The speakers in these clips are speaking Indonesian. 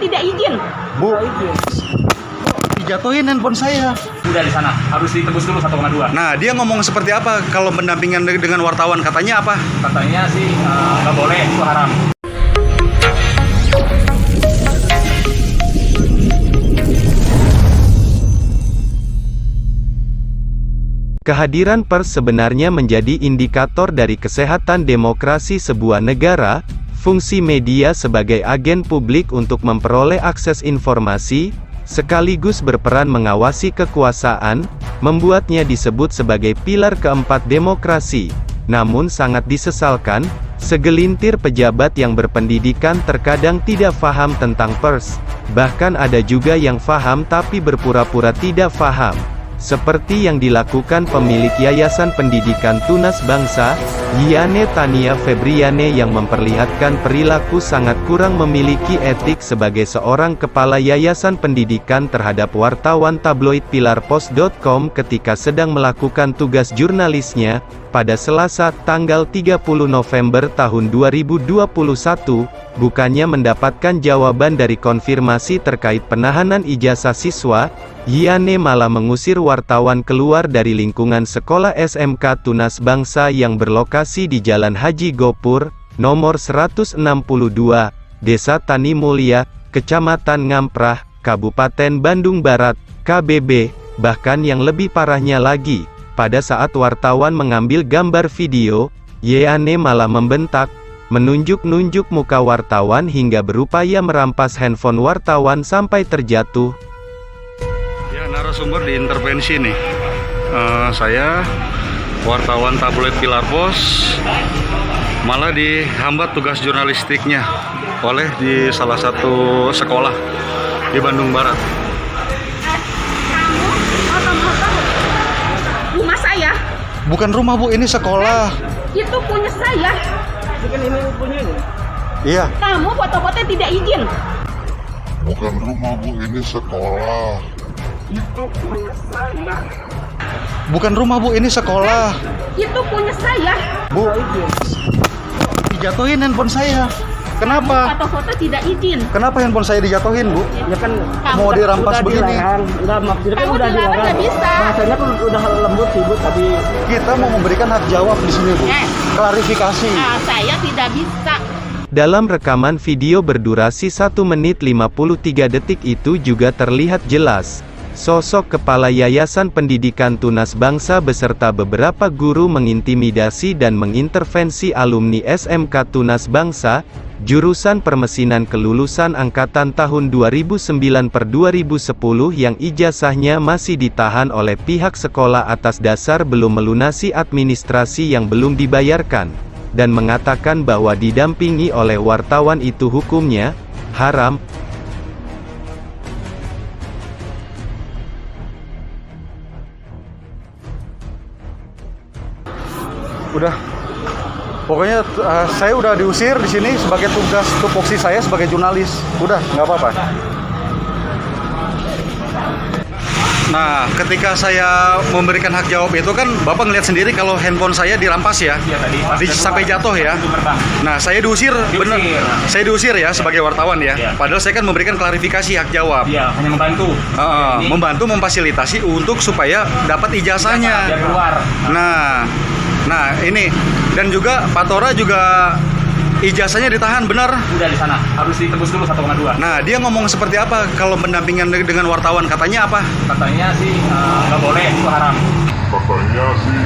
tidak izin. Bu, dijatuhin handphone saya. Udah di sana, harus ditebus dulu 1,2. Nah, dia ngomong seperti apa kalau pendampingan dengan wartawan? Katanya apa? Katanya sih nggak boleh, itu haram. Kehadiran pers sebenarnya menjadi indikator dari kesehatan demokrasi sebuah negara. Fungsi media sebagai agen publik untuk memperoleh akses informasi, sekaligus berperan mengawasi kekuasaan, membuatnya disebut sebagai pilar keempat demokrasi. Namun sangat disesalkan, segelintir pejabat yang berpendidikan terkadang tidak paham tentang pers. Bahkan ada juga yang paham tapi berpura-pura tidak paham. Seperti yang dilakukan pemilik Yayasan Pendidikan Tunas Bangsa, Yiane Tania Febriane, yang memperlihatkan perilaku sangat kurang memiliki etik sebagai seorang kepala Yayasan Pendidikan terhadap wartawan tabloid pilarpost.com ketika sedang melakukan tugas jurnalisnya, pada Selasa, tanggal 30 November tahun 2021, bukannya mendapatkan jawaban dari konfirmasi terkait penahanan ijazah siswa, Yiane malah mengusir wartawan keluar dari lingkungan sekolah SMK Tunas Bangsa yang berlokasi di Jalan Haji Gopur, nomor 162, Desa Tani Mulia, Kecamatan Ngamprah, Kabupaten Bandung Barat, KBB. Bahkan yang lebih parahnya lagi, pada saat wartawan mengambil gambar video, Yiane malah membentak, menunjuk-nunjuk muka wartawan hingga berupaya merampas handphone wartawan sampai terjatuh. Ya, narasumber diintervensi nih. Saya wartawan tabloid Pilar Post malah dihambat tugas jurnalistiknya oleh di salah satu sekolah di Bandung Barat. Rumah saya. Bukan rumah, Bu, ini sekolah. Itu punya saya. Bukan ini punya ini. Iya. Kamu foto-foto tidak izin. Bukan rumah, Bu, ini sekolah. Itu punya saya. Bukan rumah, Bu, ini sekolah. Itu punya saya. Bu, dijatuhin handphone saya. Kenapa? Foto-foto tidak izin. Kenapa handphone saya dijatuhin, Bu? Ya kan Mau dirampas begini. Udah maksudnya kan Kamu udah dilarang dilarang. nggak bisa. Bahasanya kan udah lembut sih, Bu, tapi Kita mau memberikan hak jawab di sini, Bu. Klarifikasi. Nah, saya tidak bisa. Dalam rekaman video berdurasi 1 menit 53 detik itu juga terlihat jelas, sosok kepala Yayasan Pendidikan Tunas Bangsa beserta beberapa guru mengintimidasi dan mengintervensi alumni SMK Tunas Bangsa, jurusan Permesinan kelulusan angkatan tahun 2009/2010 yang ijazahnya masih ditahan oleh pihak sekolah atas dasar belum melunasi administrasi yang belum dibayarkan, dan mengatakan bahwa didampingi oleh wartawan itu hukumnya haram. Udah. Pokoknya saya udah diusir di sini sebagai tugas tupoksi saya sebagai jurnalis. Udah, nggak apa-apa. Nah, ketika saya memberikan hak jawab itu kan Bapak ngeliat sendiri kalau handphone saya dirampas ya. iya tadi Sampai jatuh ya. Nah, saya diusir, bener. Saya diusir ya sebagai wartawan ya. Iya. Padahal saya kan memberikan klarifikasi hak jawab. Iya, hanya membantu. Membantu memfasilitasi untuk supaya dapat ijazahnya. Biar keluar. Nah ini, dan juga Pak Tora juga ijazahnya ditahan, benar? Udah di sana, harus ditebus dulu 1,2. Nah, dia ngomong seperti apa kalau pendampingan dengan wartawan? Katanya apa? Katanya sih nggak boleh, itu haram. Katanya sih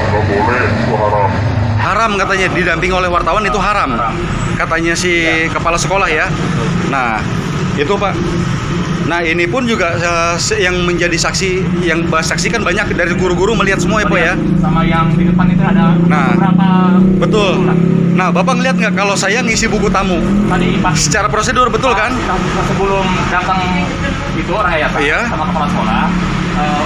nggak boleh, itu haram. Haram katanya, didampingi oleh wartawan itu haram. Katanya si kepala sekolah ya. Nah, itu Pak. Nah, ini pun juga yang menjadi saksi, yang saksikan banyak dari guru-guru melihat semua ya Pak ya. Sama yang di depan itu ada beberapa. Betul. Nah, Bapak ngeliat nggak kalau saya ngisi buku tamu? Tadi pas Secara prosedur betul kan? sebelum datang itu orang yayasan Iya. sama kepala sekolah,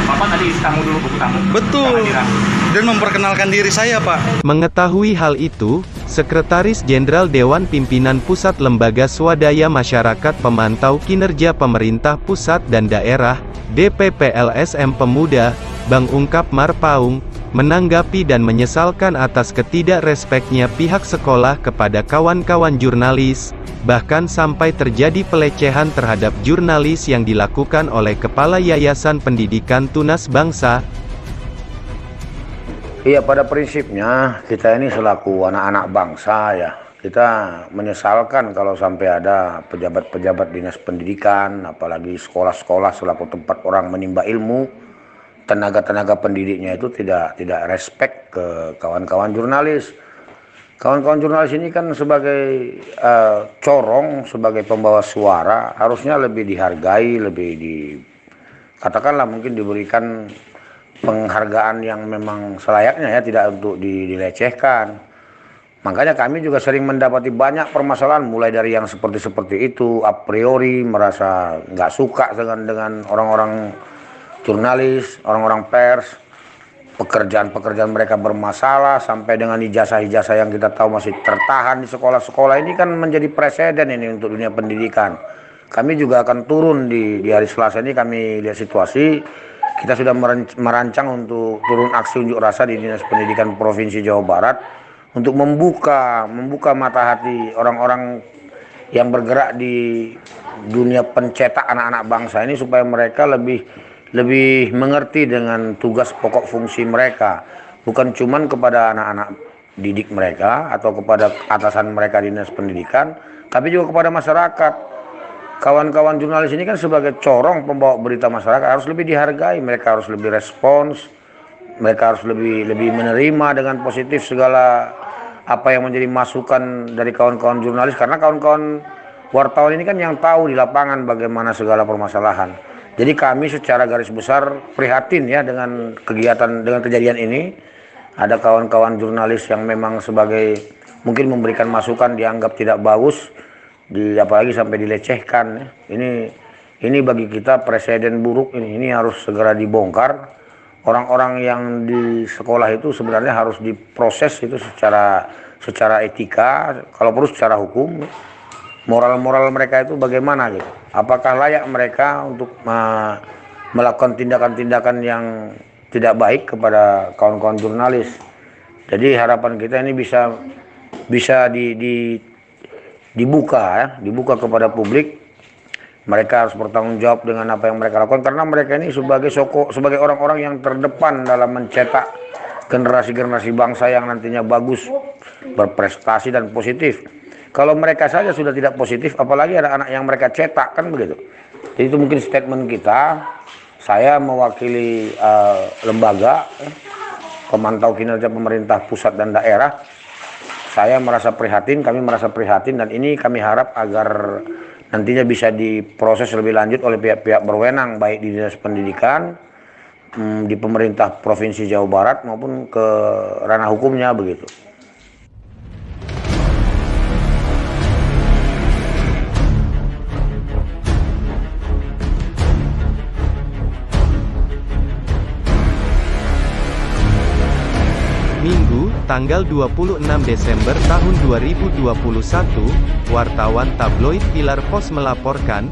Bapak tadi isi tamu dulu buku tamu. Betul. Kehadiran. Dan memperkenalkan diri saya, Pak. Mengetahui hal itu, Sekretaris Jenderal Dewan Pimpinan Pusat Lembaga Swadaya Masyarakat Pemantau Kinerja Pemerintah Pusat dan Daerah, DPP LSM Pemuda, Bang Ungkap Marpaung, menanggapi dan menyesalkan atas ketidakrespeknya pihak sekolah kepada kawan-kawan jurnalis, bahkan sampai terjadi pelecehan terhadap jurnalis yang dilakukan oleh Kepala Yayasan Pendidikan Tunas Bangsa. Iya, pada prinsipnya kita ini selaku anak-anak bangsa ya, kita menyesalkan kalau sampai ada pejabat-pejabat dinas pendidikan, apalagi sekolah-sekolah selaku tempat orang menimba ilmu, tenaga-tenaga pendidiknya itu tidak respect ke kawan-kawan jurnalis. Kawan-kawan jurnalis ini kan sebagai corong, sebagai pembawa suara, harusnya lebih dihargai, katakanlah mungkin diberikan penghargaan yang memang selayaknya ya, tidak untuk dilecehkan. Makanya kami juga sering mendapati banyak permasalahan, mulai dari yang seperti itu, a priori merasa nggak suka dengan orang-orang jurnalis, orang-orang pers, pekerjaan-pekerjaan mereka bermasalah, sampai dengan ijazah-ijazah yang kita tahu masih tertahan di sekolah-sekolah. Ini kan menjadi presiden ini untuk dunia pendidikan. Kami juga akan turun di hari Selasa ini, kami lihat situasi. Kita sudah merancang untuk turun aksi unjuk rasa di Dinas Pendidikan Provinsi Jawa Barat untuk membuka mata hati orang-orang yang bergerak di dunia pencetak anak-anak bangsa ini, supaya mereka lebih mengerti dengan tugas pokok fungsi mereka, bukan cuman kepada anak-anak didik mereka atau kepada atasan mereka di Dinas Pendidikan, tapi juga kepada masyarakat. Kawan-kawan jurnalis ini kan sebagai corong pembawa berita masyarakat, harus lebih dihargai, mereka harus lebih respons, mereka harus lebih menerima dengan positif segala apa yang menjadi masukan dari kawan-kawan jurnalis, karena kawan-kawan wartawan ini kan yang tahu di lapangan bagaimana segala permasalahan. Jadi kami secara garis besar prihatin ya dengan kejadian ini. Ada kawan-kawan jurnalis yang memang sebagai mungkin memberikan masukan dianggap tidak bagus, apalagi sampai dilecehkan ya. Ini bagi kita presiden buruk, ini harus segera dibongkar. Orang-orang yang di sekolah itu sebenarnya harus diproses itu secara etika, kalau perlu secara hukum. Moral mereka itu bagaimana gitu? Apakah layak mereka untuk melakukan tindakan-tindakan yang tidak baik kepada kawan-kawan jurnalis? Jadi harapan kita ini bisa dibuka kepada publik. Mereka harus bertanggung jawab dengan apa yang mereka lakukan, karena mereka ini sebagai orang-orang yang terdepan dalam mencetak generasi-generasi bangsa yang nantinya bagus, berprestasi dan positif. Kalau mereka saja sudah tidak positif, apalagi ada anak yang mereka cetak, kan begitu. Jadi itu mungkin statement kita. Saya mewakili lembaga pemantau kinerja pemerintah pusat dan daerah. Saya merasa prihatin, kami merasa prihatin, dan ini kami harap agar nantinya bisa diproses lebih lanjut oleh pihak-pihak berwenang, baik di Dinas Pendidikan, di pemerintah Provinsi Jawa Barat, maupun ke ranah hukumnya begitu. Minggu, tanggal 26 Desember tahun 2021, wartawan tabloid Pilar Pos melaporkan,